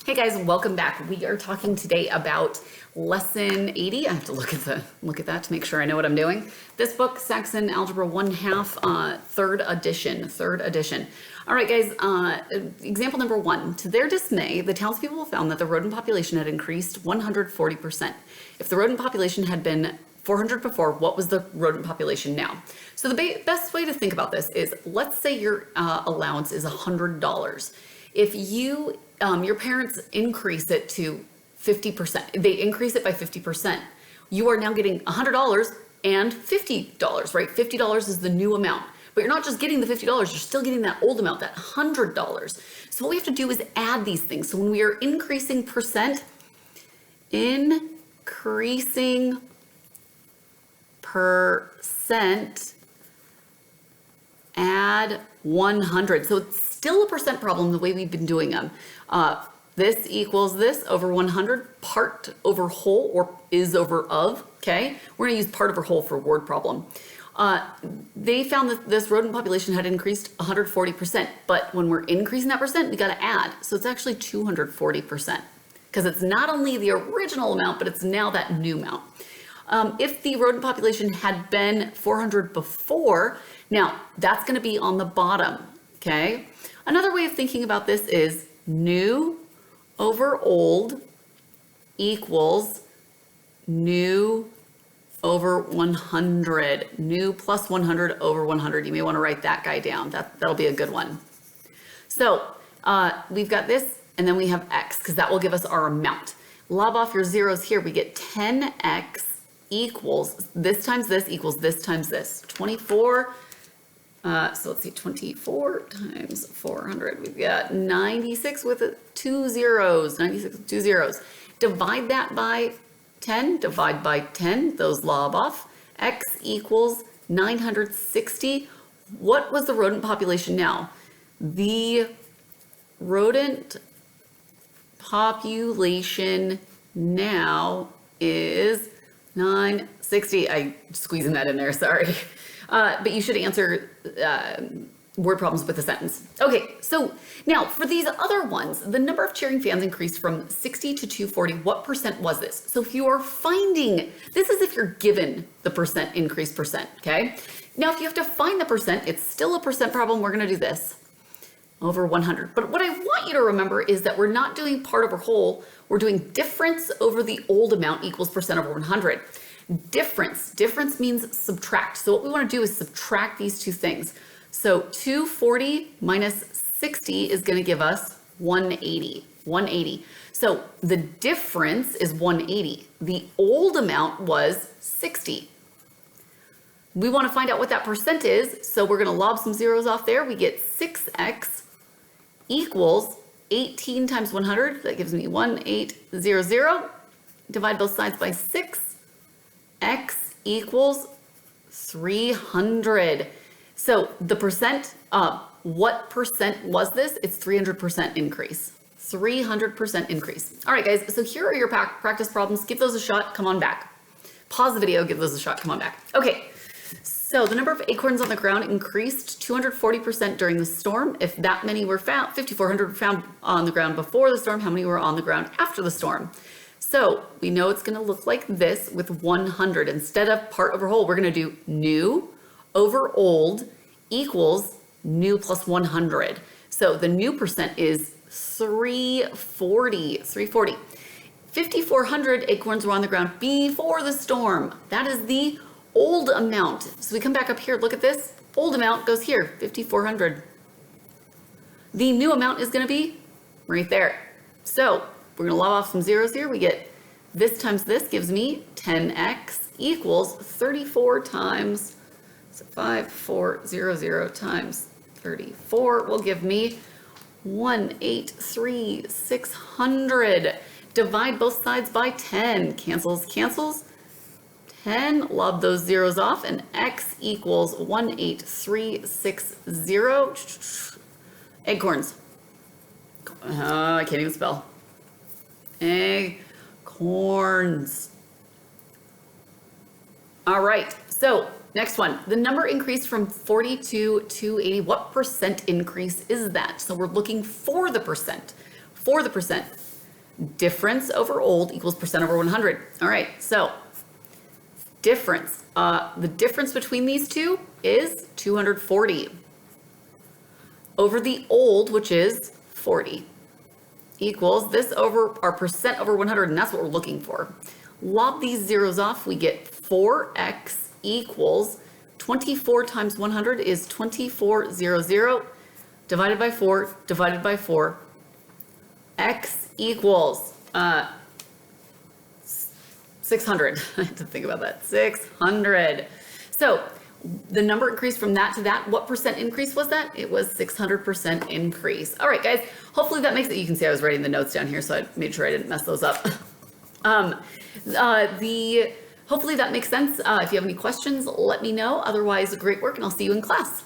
Hey guys, welcome back. We are talking today about lesson 80. I have to look at that to make sure I know what I'm doing. This book, Saxon Algebra 1/2, third edition. All right, guys, example number 1. To their dismay, the townspeople found that the rodent population had increased 140%. If the rodent population had been 400 before, what was the rodent population now? So the best way to think about this is, let's say your allowance is $100. If your parents increase it to 50%, they increase it by 50%, you are now getting $100 and $50, right? $50 is the new amount, but you're not just getting the $50, you're still getting that old amount, that $100. So what we have to do is add these things. So when we are increasing percent, add 100. So it's still a percent problem the way we've been doing them. This equals this over 100, part over whole, or is over of, okay? We're gonna use part over whole for a word problem. They found that this rodent population had increased 140%, but when we're increasing that percent, we gotta add. So it's actually 240%, because it's not only the original amount, but it's now that new amount. If the rodent population had been 400 before, now that's gonna be on the bottom, okay? Another way of thinking about this is new over old equals new over 100. New plus 100 over 100. You may want to write that guy down. That'll be a good one. So we've got this, and then we have x, because that will give us our amount. Lob off your zeros here. We get 10x equals this times this equals this times this. 24. So let's see, 24 times 400. We've got 96 with 2 zeros. 96 with 2 zeros. Divide that by 10. Divide by 10. Those lob off. X equals 960. What was the rodent population now? The rodent population now is 960. I'm squeezing that in there, sorry. But you should answer word problems with a sentence. Okay, so now for these other ones, the number of cheering fans increased from 60 to 240. What percent was this? So if you are finding, this is if you're given the percent increase percent, okay? Now if you have to find the percent, it's still a percent problem. We're gonna do this over 100. But what I want you to remember is that we're not doing part over whole, we're doing difference over the old amount equals percent over 100. Difference means subtract. So what we want to do is subtract these two things. So 240 minus 60 is going to give us 180. So the difference is 180. The old amount was 60. We want to find out what that percent is. So we're going to lob some zeros off there. We get 6x equals 18 times 100. That gives me 1800. Divide both sides by 6. X equals 300. So the percent, what percent was this? It's 300% increase. 300% increase. All right, guys, so here are your practice problems. Give those a shot, come on back. Pause the video, give those a shot, come on back. Okay, so the number of acorns on the ground increased 240% during the storm. If that many were found, 5,400 were found on the ground before the storm, how many were on the ground after the storm? So we know it's going to look like this with 100. Instead of part over whole, we're going to do new over old equals new plus 100. So the new percent is 340. 5,400 acorns were on the ground before the storm. That is the old amount. So we come back up here, look at this. Old amount goes here, 5,400. The new amount is going to be right there. So we're going to lob off some zeros here. We get this times this gives me 10x equals 34 times, so 5400 times 34 will give me 183,600. Divide both sides by 10. Cancels. 10, lob those zeros off, and x equals 18360. Acorns. I can't even spell. Acorns. All right, so next one. The number increased from 40 to 280. What percent increase is that? So we're looking for the percent. Difference over old equals percent over 100. All right, so difference. The difference between these two is 240 over the old, which is 40, equals this over our percent over 100, and that's what we're looking for. Lob these zeros off, we get 4x equals 24 times 100 is 2400 divided by 4 divided by 4. X equals 600. I have to think about that. 600. So the number increased from that to that. What percent increase was that? It was 600% increase. All right, guys. Hopefully that makes it. You can see I was writing the notes down here, so I made sure I didn't mess those up. Hopefully that makes sense. If you have any questions, let me know. Otherwise, great work, and I'll see you in class.